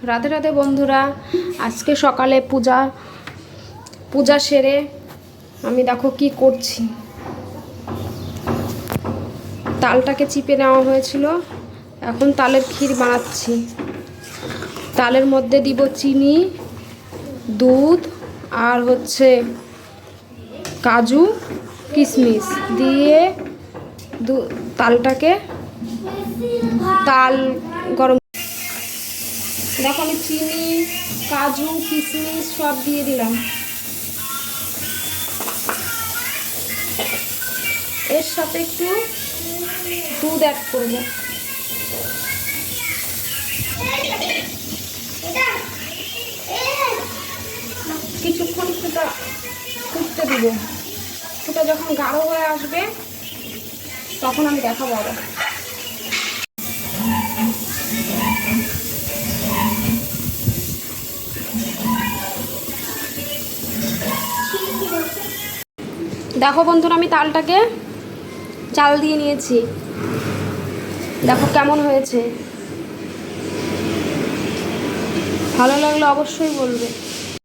রাধে রাধে বন্ধুরা, আজকে সকালে পূজা সেরে আমি দেখো কি করছি। তালটাকে চিপে নেওয়া হয়েছিল, এখন তালের ক্ষীর বানাচ্ছি। তালের মধ্যে দিব চিনি, দুধ আর কাজু কিশমিশ দিয়ে তালটাকে গরম। দেখো আমি চিনি, কাজু কিশমিশ সব দিয়ে দিলাম। এর সাথে একটু দুধ অ্যাড করবো। কিছুক্ষণ ফুটতে দিব। ফুটা যখন গাঢ় হয়ে আসবে তখন আমি দেখাবো আবার। দেখো বন্ধুরা, আমি তালটাকে চাল দিয়ে নিয়েছি। দেখো কেমন হয়েছে, ভালো লাগলে অবশ্যই বলবে।